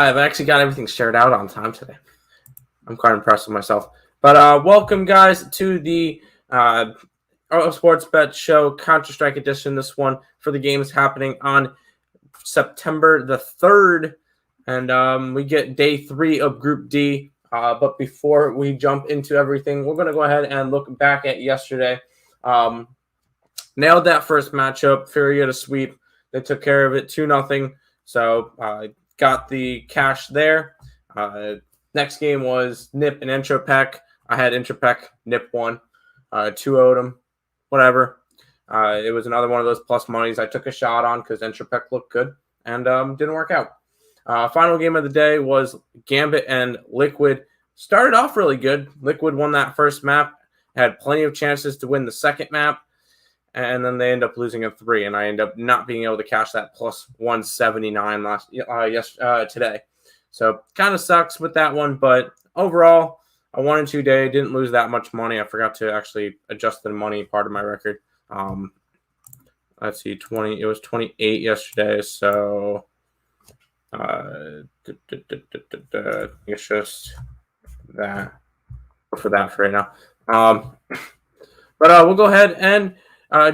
I've actually got everything shared out on time today. I'm quite impressed with myself. But welcome, guys, to the Sports Bet Show Counter-Strike edition. This one for the games happening on September the 3rd. And we get day 3 of Group D. But before we jump into everything, we're going to go ahead and look back at yesterday. Nailed that first matchup. Furia to sweep. They took care of it 2-0. So got the cash there. Next game was Nip and Entropiq. I had Entropiq. Nip won. 2-0'd them. Whatever. It was another one of those plus monies I took a shot on because Entropiq looked good and didn't work out. Final game of the day was Gambit and Liquid. Started off really good. Liquid won that first map. Had plenty of chances to win the second map. And then they end up losing a 3, and I end up not being able to cash that plus 179 today. So kind of sucks with that one, but overall, a 1-2 day. Didn't lose that much money. I forgot to actually adjust the money part of my record. Let's see, 20. It was 28 yesterday, so it's just that for right now. But we'll go ahead and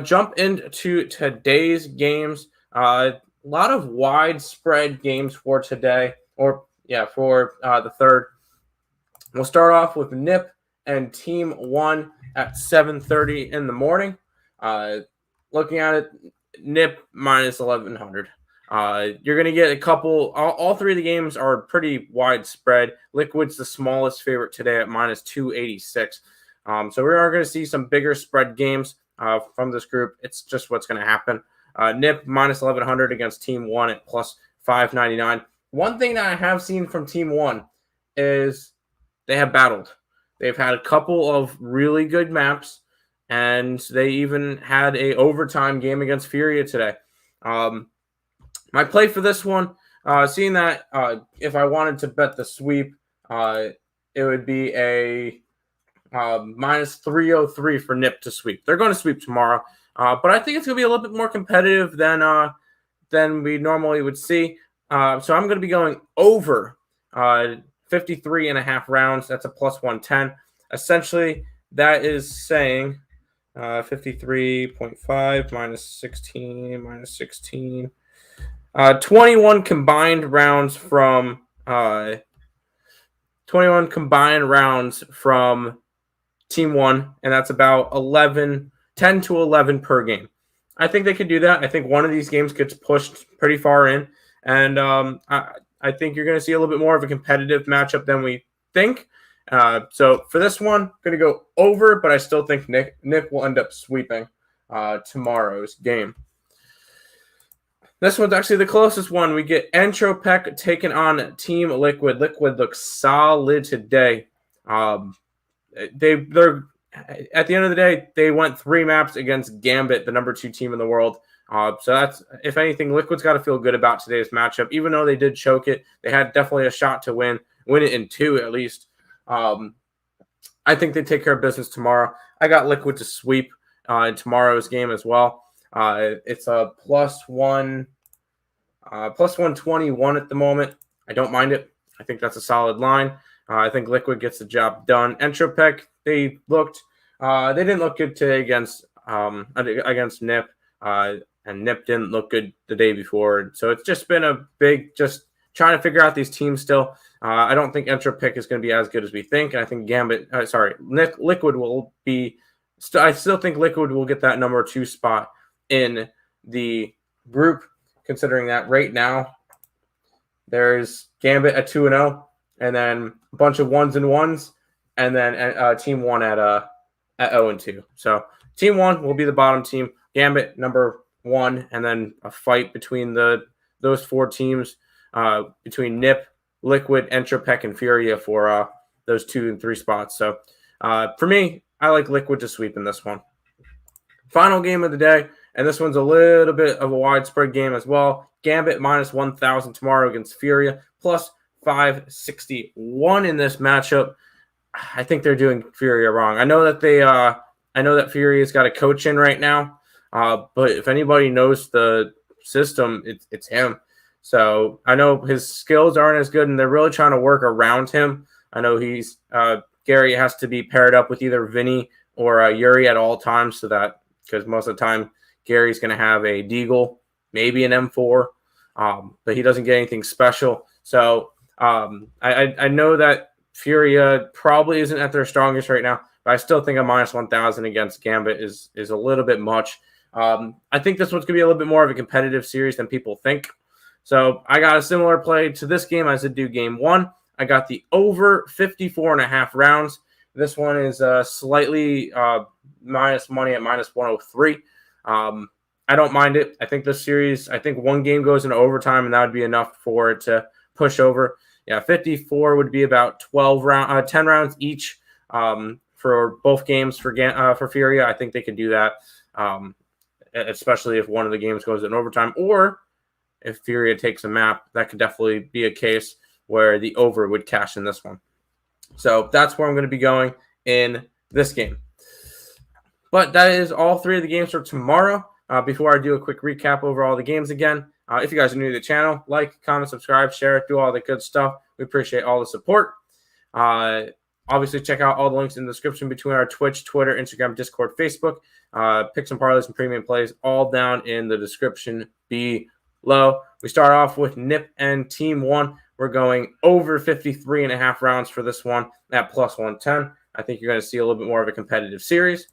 jump into today's games. A lot of widespread games for today, for the 3rd. We'll start off with Nip and TeamOne at 7:30 in the morning. Looking at it, Nip minus 1100. You're going to get a couple. All 3 of the games are pretty widespread. Liquid's the smallest favorite today at minus 286. So we are going to see some bigger spread games from this group. It's just what's going to happen. Nip minus 1100 against TeamOne at plus 599. One thing that I have seen from TeamOne is they have battled. They've had a couple of really good maps, and they even had a overtime game against Furia today. My play for this one, seeing that if I wanted to bet the sweep, it would be a minus 303 for Nip to sweep. They're going to sweep tomorrow, but I think it's going to be a little bit more competitive than we normally would see. So I'm going to be going over 53.5 rounds. That's a plus 110. Essentially, that is saying 53.5 minus 16. 21 combined rounds from 21 combined rounds from TeamOne, and that's about 10 to 11 per game. I think they could do that. I think one of these games gets pushed pretty far in, and I think you're going to see a little bit more of a competitive matchup than we think. So for this one, I'm going to go over, but I still think Nick will end up sweeping tomorrow's game. This one's actually the closest one. We get Entropiq taking on Team Liquid. Liquid looks solid today. They're at the end of the day, they went 3 maps against Gambit, the number 2 team in the world. So that's, if anything, Liquid's got to feel good about today's matchup. Even though they did choke it, they had definitely a shot to win it in 2 at least. I think they take care of business tomorrow. I got Liquid to sweep in tomorrow's game as well. It's a plus 121 at the moment. I don't mind it. I think that's a solid line. I think Liquid gets the job done. Entropiq, they didn't look good today against Nip, and Nip didn't look good the day before. So it's just been a big, just trying to figure out these teams still. I don't think Entropiq is going to be as good as we think. And I think Liquid will be. I still think Liquid will get that number 2 spot in the group, considering that right now there's Gambit at 2-0, and then a bunch of 1s and 1s, and then TeamOne at 0-2. So TeamOne will be the bottom team, Gambit number 1, and then a fight between those 4 teams between Nip, Liquid, Entropiq, and Furia for those 2 and 3 spots. So for me, I like Liquid to sweep in this one. Final game of the day, and this one's a little bit of a widespread game as well. Gambit minus 1,000 tomorrow against Furia, plus 561 in this matchup. I think they're doing Furia wrong. I know that Furia's got a coach in right now, but if anybody knows the system, it's him. So I know his skills aren't as good, and they're really trying to work around him. I know he's Gary has to be paired up with either Vinny or Yuri at all times, so that because most of the time Gary's going to have a Deagle, maybe an M4, but he doesn't get anything special. So I know that Furia probably isn't at their strongest right now, but I still think a minus 1,000 against Gambit is a little bit much. I think this one's going to be a little bit more of a competitive series than people think. So I got a similar play to this game as I do game one. I got the over 54.5 rounds. This one is slightly minus money at minus 103. I don't mind it. I think this series, I think one game goes into overtime, and that would be enough for it to push over. Yeah, 54 would be about 10 rounds each for both games for Furia. I think they could do that, especially if one of the games goes in overtime, or if Furia takes a map. That could definitely be a case where the over would cash in this one. So that's where I'm going to be going in this game. But that is all three of the games for tomorrow. Before I do a quick recap over all the games again, if you guys are new to the channel, like, comment, subscribe, share, do all the good stuff. We appreciate all the support. Obviously, check out all the links in the description between our Twitch, Twitter, Instagram, Discord, Facebook. Picks and parlays and premium plays all down in the description below. We start off with Nip and TeamOne. We're going over 53.5 rounds for this one at plus 110. I think you're going to see a little bit more of a competitive series.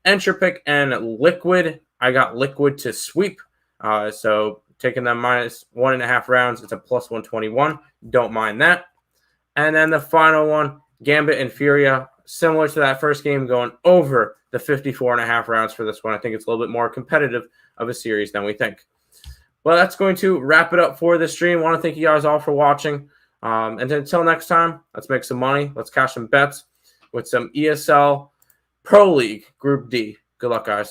Entropiq and Liquid. I got Liquid to sweep. So taking them minus 1.5 rounds, it's a plus 121. Don't mind that. And then the final one, Gambit and Furia. Similar to that first game, going over the 54.5 rounds for this one. I think it's a little bit more competitive of a series than we think. Well, that's going to wrap it up for this stream. I want to thank you guys all for watching. And until next time, let's make some money. Let's cash some bets with some ESL Pro League Group D. Good luck, guys.